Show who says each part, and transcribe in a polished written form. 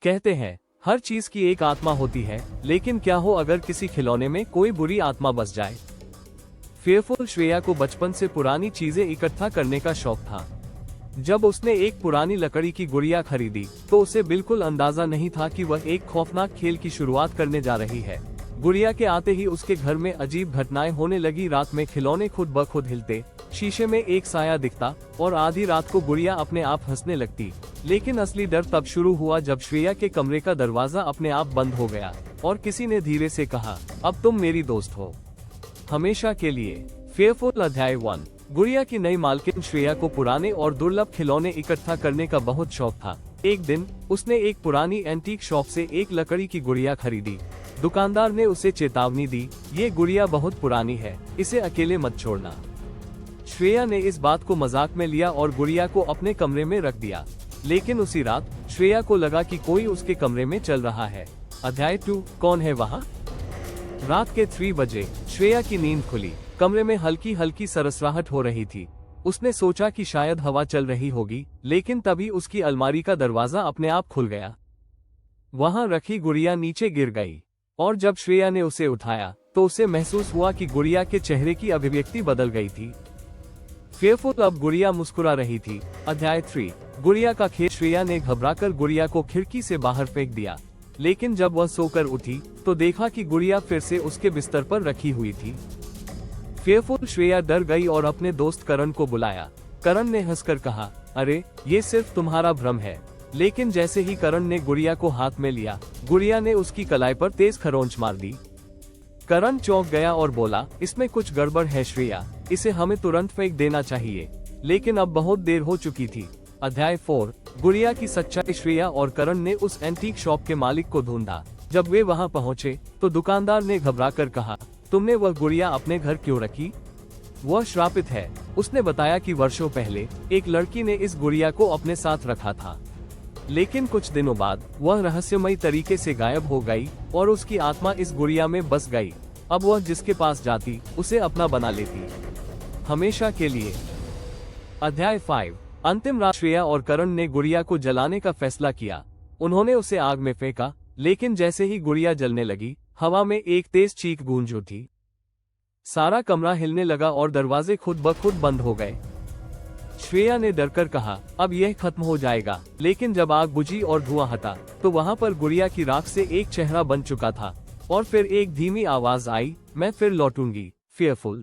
Speaker 1: कहते हैं हर चीज की एक आत्मा होती है, लेकिन क्या हो अगर किसी खिलौने में कोई बुरी आत्मा बस जाए। फेयरफुल श्रेया को बचपन से पुरानी चीजें इकट्ठा करने का शौक था। जब उसने एक पुरानी लकड़ी की गुड़िया खरीदी तो उसे बिल्कुल अंदाजा नहीं था कि वह एक खौफनाक खेल की शुरुआत करने जा रही है। गुड़िया के आते ही उसके घर में अजीब घटनाएं होने लगी। रात में खिलौने खुद ब खुद हिलते, शीशे में एक साया दिखता और आधी रात को गुड़िया अपने आप हंसने लगती। लेकिन असली डर तब शुरू हुआ जब श्रेया के कमरे का दरवाजा अपने आप बंद हो गया और किसी ने धीरे से कहा, अब तुम मेरी दोस्त हो हमेशा के लिए। फेयरफुल अध्याय 1। गुड़िया की नई मालकिन श्रेया को पुराने और दुर्लभ खिलौने इकट्ठा करने का बहुत शौक था। एक दिन उसने एक पुरानी एंटीक शॉप से एक लकड़ी की गुड़िया खरीदी। दुकानदार ने उसे चेतावनी दी, ये गुड़िया बहुत पुरानी है, इसे अकेले मत छोड़ना। श्रेया ने इस बात को मजाक में लिया और गुड़िया को अपने कमरे में रख दिया। लेकिन उसी रात श्रेया को लगा कि कोई उसके कमरे में चल रहा है। अध्याय 2। कौन है वहाँ? रात के 3 बजे श्रेया की नींद खुली। कमरे में हल्की हल्की सरसराहट हो रही थी। उसने सोचा कि शायद हवा चल रही होगी, लेकिन तभी उसकी अलमारी का दरवाजा अपने आप खुल गया। वहाँ रखी गुड़िया नीचे गिर गई और जब श्रेया ने उसे उठाया तो उसे महसूस हुआ कि गुड़िया के चेहरे की अभिव्यक्ति बदल गई थी। फेयरफुल अब गुड़िया मुस्कुरा रही थी। अध्याय 3। गुड़िया का खेल। श्रेया ने घबराकर गुड़िया को खिड़की से बाहर फेंक दिया, लेकिन जब वह सोकर उठी तो देखा कि गुड़िया फिर से उसके बिस्तर पर रखी हुई थी। फेयरफुल श्रेया डर गई और अपने दोस्त करण को बुलाया। करण ने हंसकर कहा, अरे ये सिर्फ तुम्हारा भ्रम है। लेकिन जैसे ही करण ने गुड़िया को हाथ में लिया, गुड़िया ने उसकी कलाई पर तेज खरोंच मार दी। करण चौंक गया और बोला, इसमें कुछ गड़बड़ है श्रेया, इसे हमें तुरंत फेंक देना चाहिए। लेकिन अब बहुत देर हो चुकी थी। अध्याय 4। गुड़िया की सच्चाई। श्रेया और करण ने उस एंटीक शॉप के मालिक को ढूंढा। जब वे वहां पहुंचे तो दुकानदार ने घबराकर कहा, तुमने वह गुड़िया अपने घर क्यों रखी? वह श्रापित है। उसने बताया कि वर्षों पहले एक लड़की ने इस गुड़िया को अपने साथ रखा था, लेकिन कुछ दिनों बाद वह रहस्यमयी तरीके से गायब हो गई और उसकी आत्मा इस गुड़िया में बस गई। अब वह जिसके पास जाती उसे अपना बना लेती, हमेशा के लिए। अध्याय 5। अंतिम रात। श्रेया और करण ने गुड़िया को जलाने का फैसला किया। उन्होंने उसे आग में फेंका, लेकिन जैसे ही गुड़िया जलने लगी, हवा में एक तेज चीख गूंज उठी। सारा कमरा हिलने लगा और दरवाजे खुद ब खुद बंद हो गए। श्रेया ने डरकर कहा, अब यह खत्म हो जाएगा। लेकिन जब आग बुझी और धुआं हटा तो वहां पर गुड़िया की राख से एक चेहरा बन चुका था और फिर एक धीमी आवाज आई, मैं फिर लौटूंगी। फेयरफुल।